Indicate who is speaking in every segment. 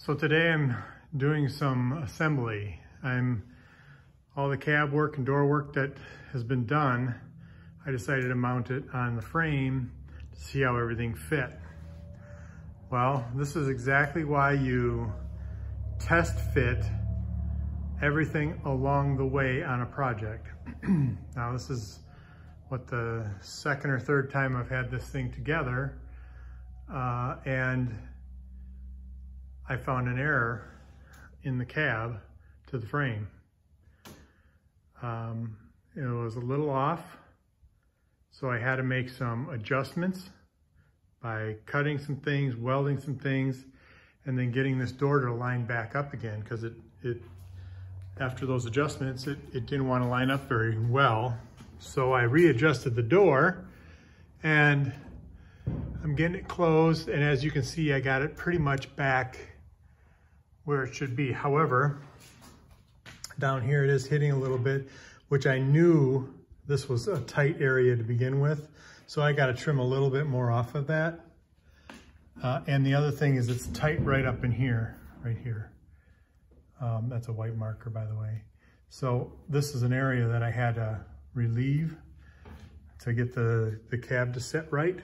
Speaker 1: So today I'm doing some assembly. All the cab work and door work that has been done, I decided to mount it on the frame to see how everything fit. Well, this is exactly why you test fit everything along the way on a project. Now this is what the second or third time I've had this thing together, and I found an error in the cab to the frame. It was a little off, so I had to make some adjustments by cutting some things, welding some things, and then getting this door to line back up again, because after those adjustments, it didn't want to line up very well. So I readjusted the door, and I'm getting it closed, and as you can see, I got it pretty much back where it should be. However, down here it is hitting a little bit, which I knew this was a tight area to begin with, so I got to trim a little bit more off of that. And the other thing is it's tight right up in here, right here. That's a white marker, by the way. So this is an area that I had to relieve to get the cab to set right.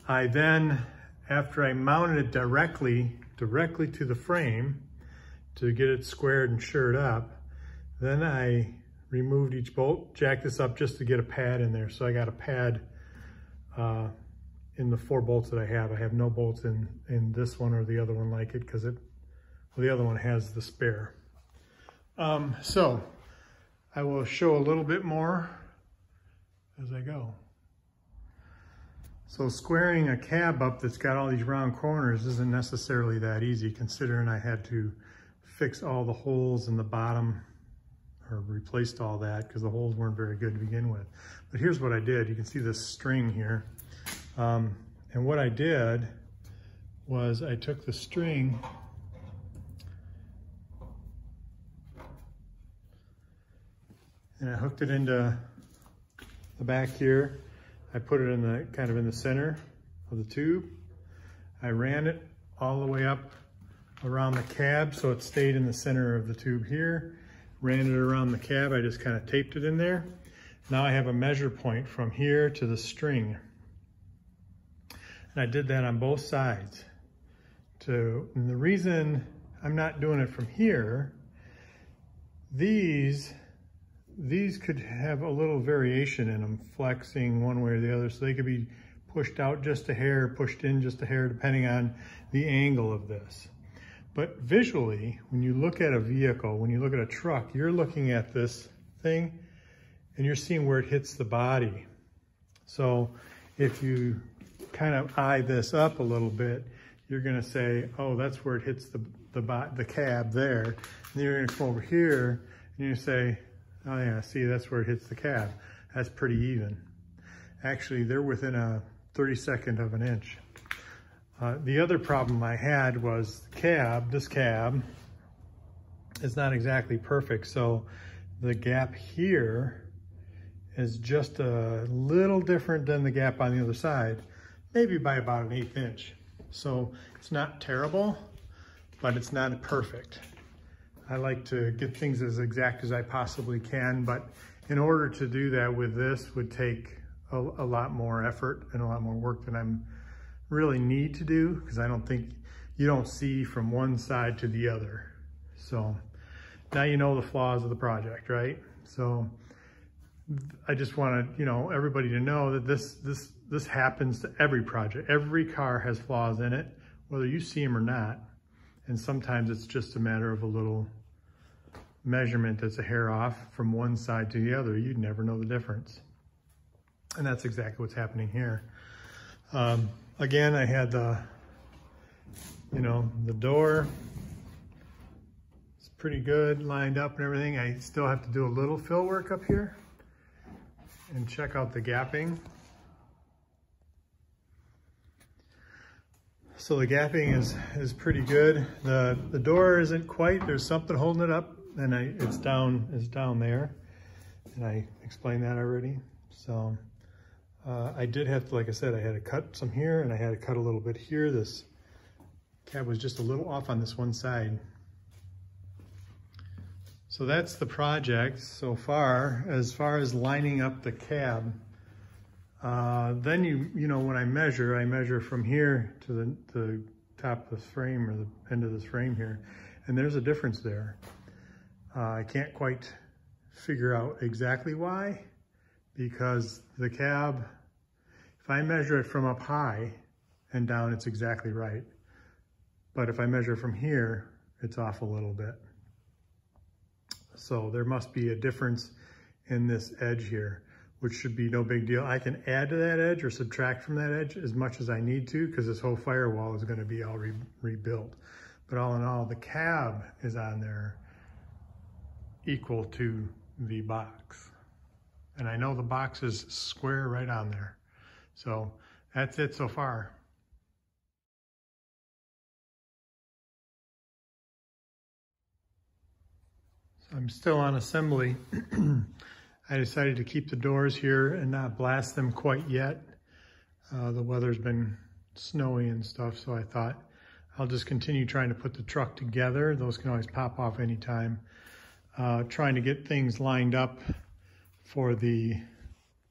Speaker 1: I then, after I mounted it directly to the frame to get it squared and shored up, then I removed each bolt, jacked this up just to get a pad in there. So I got a pad in the 4 bolts that I have. I have no bolts in this one or the other one like it, because the other one has the spare. So I will show a little bit more as I go. So squaring a cab up that's got all these round corners isn't necessarily that easy, considering I had to fix all the holes in the bottom, or replaced all that, because the holes weren't very good to begin with. But here's what I did. You can see this string here. And what I did was I took the string and I hooked it into the back here. I put it in the kind of in the center of the tube. I ran it all the way up around the cab so it stayed in the center of the tube here. Ran it around the cab. I just kind of taped it in there. Now I have a measure point from here to the string. And I did that on both sides. And the reason I'm not doing it from here, these could have a little variation in them, flexing one way or the other, so they could be pushed out just a hair, pushed in just a hair, depending on the angle of this. But visually, when you look at a vehicle, when you look at a truck, you're looking at this thing and you're seeing where it hits the body. So if you kind of eye this up a little bit, you're gonna say, oh, that's where it hits the cab there. And then you're gonna come over here and you say, oh yeah, see, that's where it hits the cab. That's pretty even. Actually, they're within a 32nd of an inch. The other problem I had was this cab is not exactly perfect. So the gap here is just a little different than the gap on the other side, maybe by about an 1/8 inch. So it's not terrible, but it's not perfect. I like to get things as exact as I possibly can, but in order to do that with this would take a lot more effort and a lot more work than I'm really need to do, because I don't think you don't see from one side to the other. So now you know the flaws of the project, right? So I just want to, everybody to know that this happens to every project. Every car has flaws in it, whether you see them or not. And sometimes it's just a matter of a little measurement that's a hair off from one side to the other. You'd never know the difference. And that's exactly what's happening here. Again, I had the door. It's pretty good, lined up and everything. I still have to do a little fill work up here and check out the gapping. So the gapping is pretty good. The door isn't quite, there's something holding it up, and it's down there. And I explained that already. So I did have to, like I said, I had to cut some here and I had to cut a little bit here. This Cab was just a little off on this one side. So that's the project so far as lining up the cab. Then you know, when I measure from here to the top of this frame, or the end of this frame here, and there's a difference there. I can't quite figure out exactly why, because the cab, if I measure it from up high and down, it's exactly right. But if I measure from here, it's off a little bit. So there must be a difference in this edge here, which should be no big deal. I can add to that edge or subtract from that edge as much as I need to, because this whole firewall is going to be all rebuilt. But all in all, the cab is on there equal to the box. And I know the box is square right on there. So that's it so far. So I'm still on assembly. I decided to keep the doors here and not blast them quite yet. The weather's been snowy and stuff, so I thought I'll just continue trying to put the truck together. Those can always pop off anytime. Trying to get things lined up for the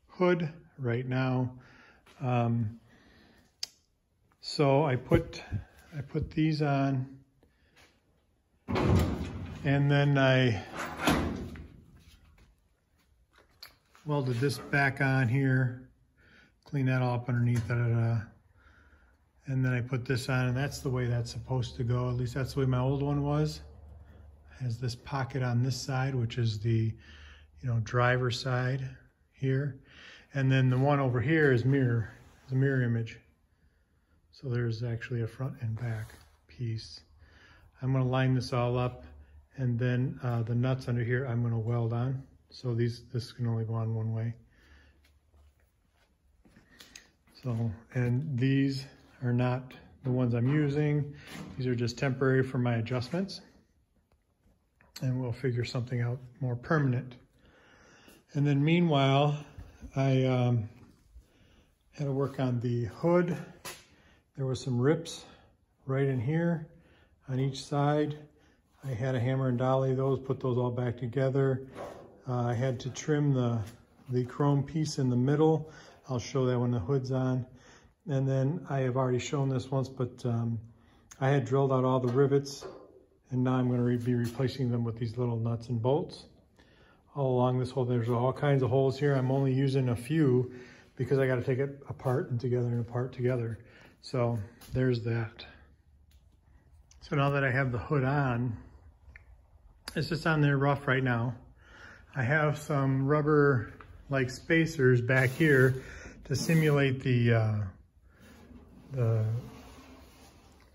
Speaker 1: hood right now. So I put these on, and then I welded this back on here, clean that all up underneath, and then I put this on, and that's the way that's supposed to go. At least that's the way my old one was. It has this pocket on this side, which is the, you know, driver side here, and then the one over here is a mirror image. So there's actually a front and back piece. I'm going to line this all up, and then the nuts under here I'm going to weld on. So this can only go on one way. So, and these are not the ones I'm using. These are just temporary for my adjustments. And we'll figure something out more permanent. And then meanwhile, I had to work on the hood. There was some rips right in here on each side. I had a hammer and dolly those, put those all back together. I had to trim the chrome piece in the middle. I'll show that when the hood's on. And then I have already shown this once, but I had drilled out all the rivets, and now I'm going to be replacing them with these little nuts and bolts all along this hole. There's all kinds of holes here. I'm only using a few because I got to take it apart and together and apart together. So there's that. So now that I have the hood on, it's just on there rough right now. I have some rubber like spacers back here to simulate the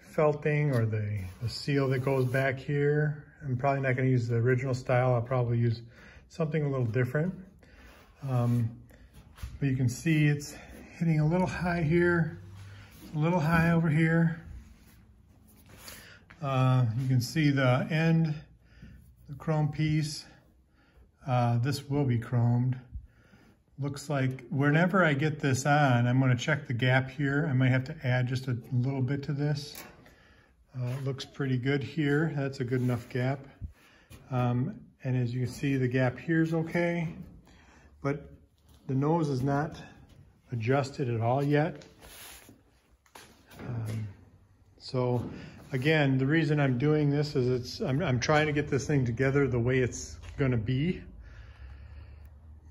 Speaker 1: felting or the seal that goes back here. I'm probably not going to use the original style. I'll probably use something a little different. But you can see it's hitting a little high here, a little high over here. You can see the end, the chrome piece. This will be chromed. Looks like whenever I get this on, I'm going to check the gap here. I might have to add just a little bit to this. It looks pretty good here. That's a good enough gap. And as you can see, the gap here is okay, but the nose is not adjusted at all yet. So again, the reason I'm doing this is I'm trying to get this thing together the way it's going to be.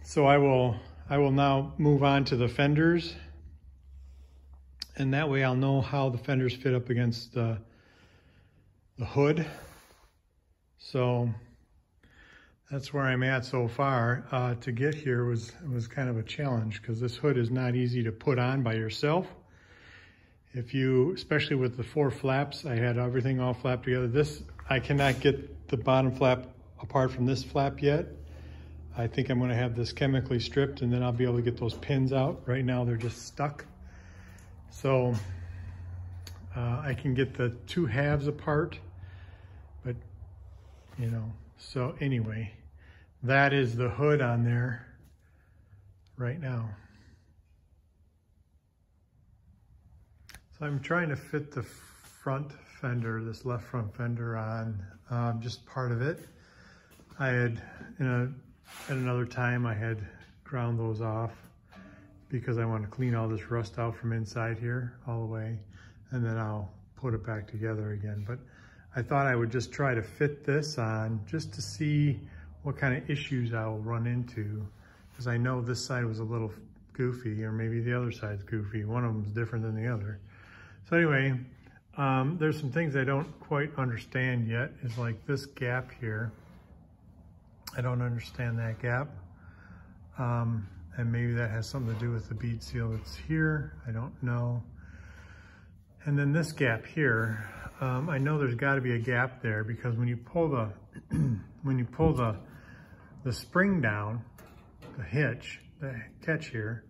Speaker 1: So I will now move on to the fenders, and that way I'll know how the fenders fit up against the hood. So that's where I'm at so far. To get here was kind of a challenge, because this hood is not easy to put on by yourself. If you, especially with the 4 flaps, I had everything all flapped together. This, I cannot get the bottom flap apart from this flap yet. I think I'm going to have this chemically stripped, and then I'll be able to get those pins out. Right now they're just stuck. So I can get the 2 halves apart, but you know, so anyway, that is the hood on there right now. So I'm trying to fit the front fender, this left front fender on, just part of it. I had, at another time, I had ground those off because I want to clean all this rust out from inside here all the way, and then I'll put it back together again. But I thought I would just try to fit this on just to see what kind of issues I'll run into, because I know this side was a little goofy, or maybe the other side's goofy. One of them's different than the other. So anyway, there's some things I don't quite understand yet, is like this gap here. I don't understand that gap. And maybe that has something to do with the bead seal that's here. I don't know. And then this gap here, I know there's got to be a gap there, because when you pull the when you pull the spring down, the hitch, the catch here,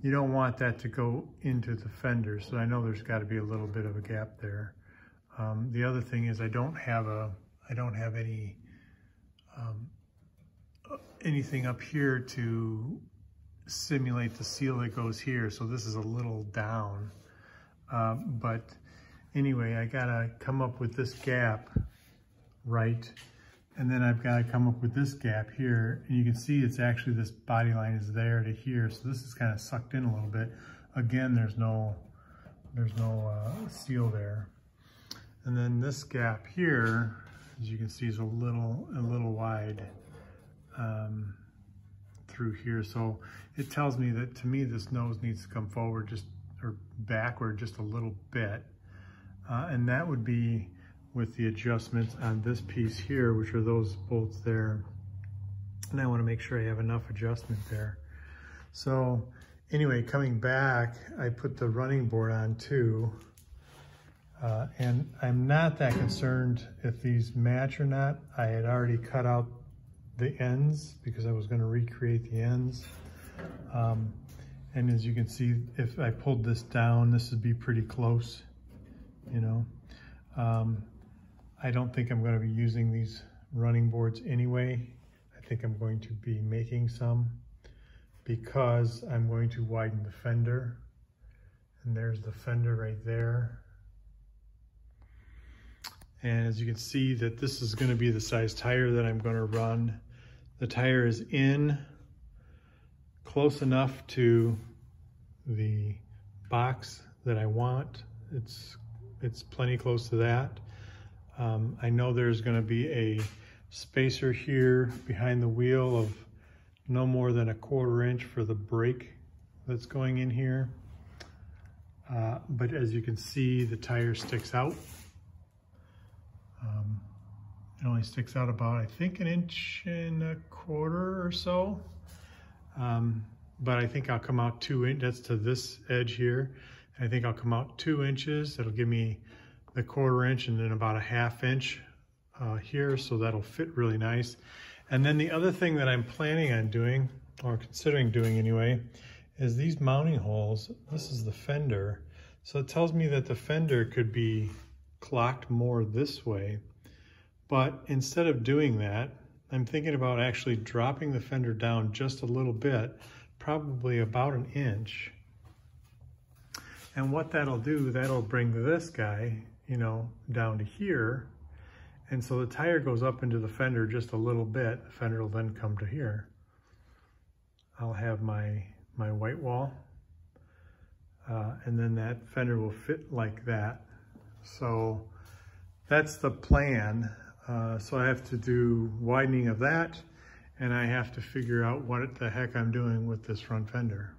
Speaker 1: you don't want that to go into the fender. So I know there's got to be a little bit of a gap there. The other thing is I don't have any anything up here to simulate the seal that goes here. So this is a little down. But anyway, I gotta come up with this gap, right? And then I've got to come up with this gap here. And you can see it's actually, this body line is there to here. So this is kind of sucked in a little bit. Again, there's no seal there. And then this gap here, as you can see, is a little wide through here. So it tells me that, to me, this nose needs to come forward or backward just a little bit. And that would be with the adjustments on this piece here, which are those bolts there. And I want to make sure I have enough adjustment there. So anyway, coming back, I put the running board on too. And I'm not that concerned if these match or not. I had already cut out the ends because I was going to recreate the ends. And as you can see, if I pulled this down, this would be pretty close, you know. I don't think I'm going to be using these running boards anyway. I think I'm going to be making some, because I'm going to widen the fender. And there's the fender right there. And as you can see, that this is going to be the size tire that I'm going to run. The tire is in close enough to the box that I want. It's plenty close to that. I know there's going to be a spacer here behind the wheel of no more than 1/4 inch for the brake that's going in here. But as you can see, the tire sticks out. It only sticks out about, I think, 1.25 inches or so. But I think I'll come out 2 inches, that's to this edge here. I think I'll come out 2 inches. That'll give me the 1/4 inch and then about 1/2 inch here, so that'll fit really nice. And then the other thing that I'm planning on doing, or considering doing anyway, is these mounting holes. This is the fender. So it tells me that the fender could be clocked more this way. But instead of doing that, I'm thinking about actually dropping the fender down just a little bit, probably about 1 inch. And what that'll do, that'll bring this guy, you know, down to here. And so the tire goes up into the fender just a little bit. The fender will then come to here. I'll have my white wall. And then that fender will fit like that. So that's the plan. So I have to do widening of that, and I have to figure out what the heck I'm doing with this front fender.